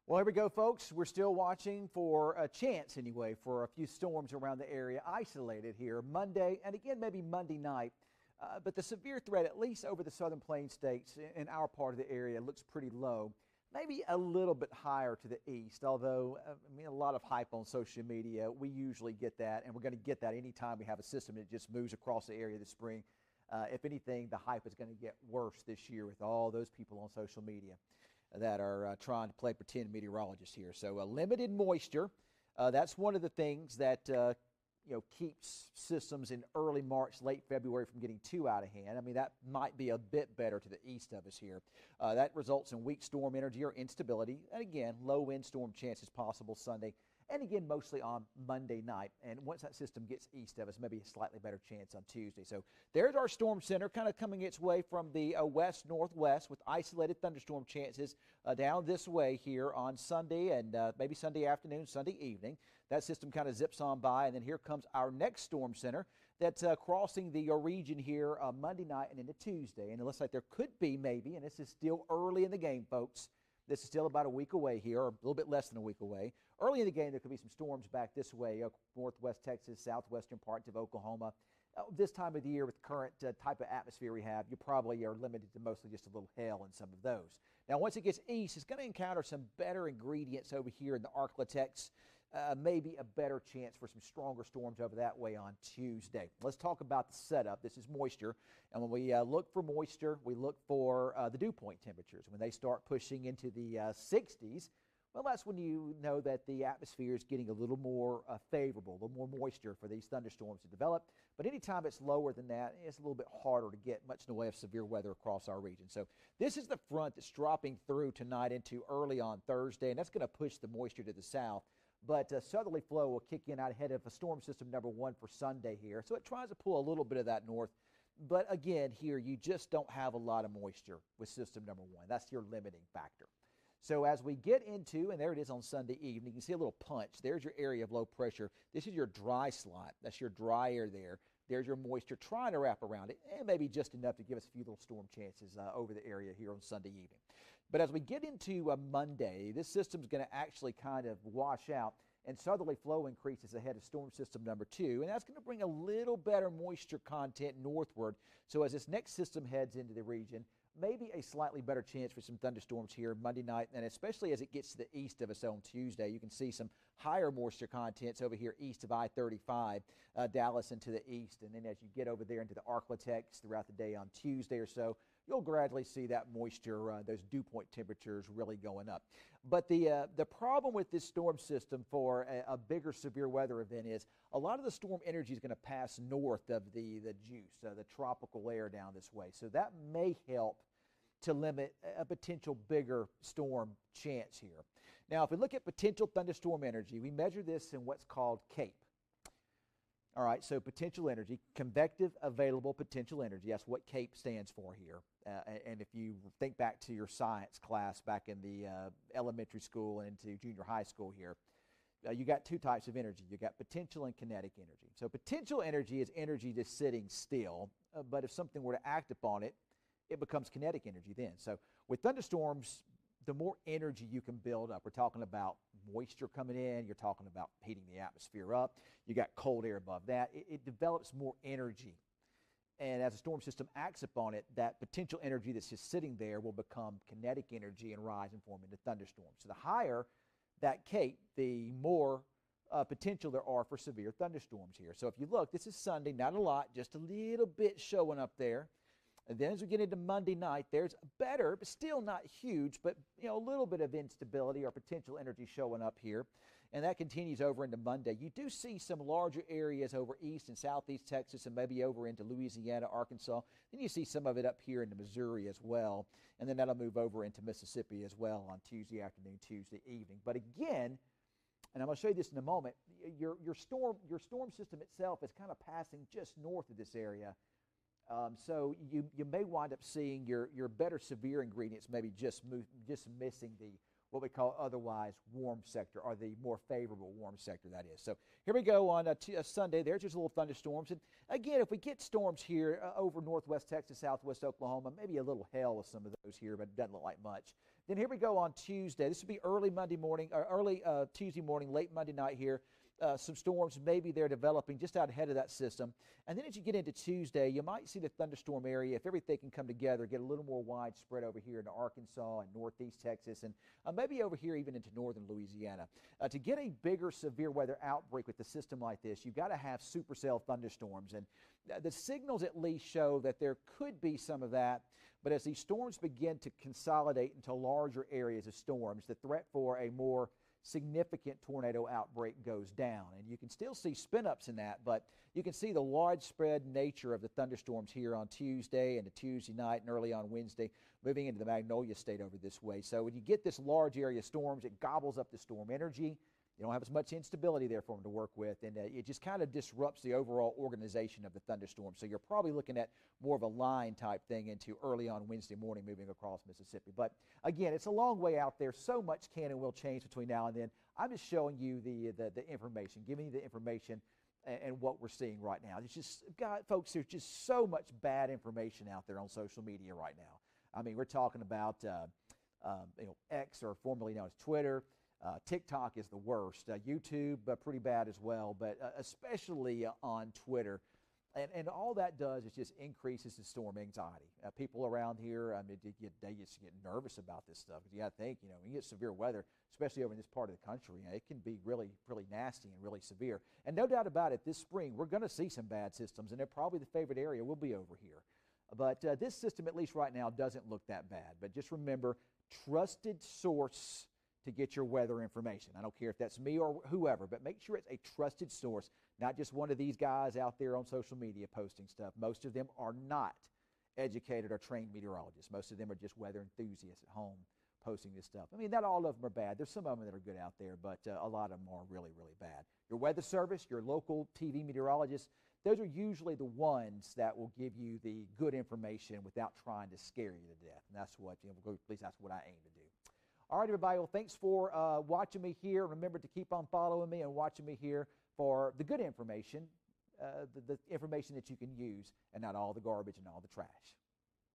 Well, here we go, folks. We're still watching for a chance, anyway, for a few storms around the area, isolated here Monday and again maybe Monday night. But the severe threat, at least over the southern plain states in our part of the area, looks pretty low. Maybe a little bit higher to the east, although a lot of hype on social media. We usually get that, and we're going to get that anytime we have a system that just moves across the area this spring. If anything, the hype is going to get worse this year with all those people on social media that are trying to play pretend meteorologists here. So limited moisture, that's one of the things that keeps systems in early March, late February from getting too out of hand. I mean, that might be a bit better to the east of us here. That results in weak storm energy or instability, and again, low wind storm chances possible Sunday, and again, mostly on Monday night. And once that system gets east of us, maybe a slightly better chance on Tuesday. So there's our storm center kind of coming its way from the west-northwest with isolated thunderstorm chances down this way here on Sunday and maybe Sunday afternoon, Sunday evening. That system kind of zips on by, and then here comes our next storm center that's crossing the region here Monday night and into Tuesday. And it looks like there could be maybe, and this is still early in the game, folks. This is still about a week away here, or a little bit less than a week away. Early in the game, there could be some storms back this way, northwest Texas, southwestern parts of Oklahoma. This time of the year with the current type of atmosphere we have, you probably are limited to mostly just a little hail in some of those. Now, once it gets east, it's going to encounter some better ingredients over here in the Arklatex. Maybe a better chance for some stronger storms over that way on Tuesday. Let's talk about the setup. This is moisture. And when we look for moisture, we look for the dew point temperatures. When they start pushing into the 60s, well, that's when you know that the atmosphere is getting a little more favorable, a little more moisture for these thunderstorms to develop. But anytime it's lower than that, it's a little bit harder to get much in the way of severe weather across our region. So this is the front that's dropping through tonight into early on Thursday, and that's going to push the moisture to the south. But southerly flow will kick in out ahead of a storm system number 1 for Sunday here. So it tries to pull a little bit of that north. But again, here you just don't have a lot of moisture with system number 1. That's your limiting factor. So as we get into, and there it is on Sunday evening, you can see a little punch. There's your area of low pressure. This is your dry slot. That's your dry air there. There's your moisture trying to wrap around it, and maybe just enough to give us a few little storm chances over the area here on Sunday evening. But as we get into Monday, this system's going to actually kind of wash out, and southerly flow increases ahead of storm system number 2, and that's going to bring a little better moisture content northward. So as this next system heads into the region, maybe a slightly better chance for some thunderstorms here Monday night, and especially as it gets to the east of us on Tuesday. You can see some higher moisture contents over here east of I-35, Dallas and to the east. And then as you get over there into the Arklatex throughout the day on Tuesday or so, you'll gradually see that moisture, those dew point temperatures really going up. But the problem with this storm system for a bigger severe weather event is a lot of the storm energy is going to pass north of the juice, the tropical air down this way. So that may help to limit a potential bigger storm chance here. Now, if we look at potential thunderstorm energy, we measure this in what's called CAPE. All right, so potential energy, convective available potential energy. That's what CAPE stands for here. And if you think back to your science class back in the elementary school and into junior high school here, you got two types of energy. You got potential and kinetic energy. So potential energy is energy just sitting still, but if something were to act upon it, it becomes kinetic energy then. So with thunderstorms, the more energy you can build up. We're talking about moisture coming in. You're talking about heating the atmosphere up. You got cold air above that. It develops more energy. And as a storm system acts upon it, that potential energy that's just sitting there will become kinetic energy and rise and form into thunderstorms. So the higher that CAPE, the more potential there are for severe thunderstorms here. So if you look, this is Sunday, not a lot, just a little bit showing up there. And then as we get into Monday night, there's better, but still not huge, but a little bit of instability or potential energy showing up here. And that continues over into Monday. You do see some larger areas over east and southeast Texas and maybe over into Louisiana, Arkansas. Then you see some of it up here into Missouri as well. And then that'll move over into Mississippi as well on Tuesday afternoon, Tuesday evening. But again, and I'm going to show you this in a moment, your storm system itself is kind of passing just north of this area. So you may wind up seeing your better severe ingredients maybe just missing the what we call otherwise warm sector, or the more favorable warm sector, that is. So here we go on Sunday. There's just little thunderstorms. And again, if we get storms here over northwest Texas, southwest Oklahoma, maybe a little hail with some of those here, but it doesn't look like much. Then here we go on Tuesday. This would be early Monday morning, or early Tuesday morning, late Monday night here. Some storms, maybe they're developing just out ahead of that system. And then as you get into Tuesday, you might see the thunderstorm area, if everything can come together, get a little more widespread over here into Arkansas and northeast Texas, and maybe over here even into northern Louisiana. To get a bigger severe weather outbreak with a system like this, you've got to have supercell thunderstorms. And the signals at least show that there could be some of that. But as these storms begin to consolidate into larger areas of storms, the threat for a more significant tornado outbreak goes down. And you can still see spin-ups in that, but you can see the widespread nature of the thunderstorms here on Tuesday and Tuesday night and early on Wednesday, moving into the Magnolia State over this way. So when you get this large area storms, it gobbles up the storm energy. You don't have as much instability there for them to work with, and it just kind of disrupts the overall organization of the thunderstorm. So you're probably looking at more of a line type thing into early on Wednesday morning moving across Mississippi. But again, it's a long way out there. So much can and will change between now and then. I'm just showing you the information, giving you the information and what we're seeing right now. It's just, God, folks, there's just so much bad information out there on social media right now. I mean, we're talking about X, or formerly known as Twitter. TikTok is the worst. YouTube, pretty bad as well, but especially on Twitter. And all that does is just increases the storm anxiety. People around here, I mean, they just get nervous about this stuff. Because you got to think, when you get severe weather, especially over in this part of the country, it can be really, really nasty and really severe. And no doubt about it, this spring, we're going to see some bad systems, and they're probably the favorite area will be over here. But this system, at least right now, doesn't look that bad. But just remember, trusted source to get your weather information. I don't care if that's me or whoever, but make sure it's a trusted source, not just one of these guys out there on social media posting stuff. Most of them are not educated or trained meteorologists. Most of them are just weather enthusiasts at home posting this stuff. I mean, not all of them are bad. There's some of them that are good out there, but a lot of them are really, really bad. Your weather service, your local TV meteorologist, those are usually the ones that will give you the good information without trying to scare you to death. And that's what, at least that's what I aim to do. All right, everybody. Well, thanks for watching me here. Remember to keep on following me and watching me here for the good information, the information that you can use, and not all the garbage and all the trash.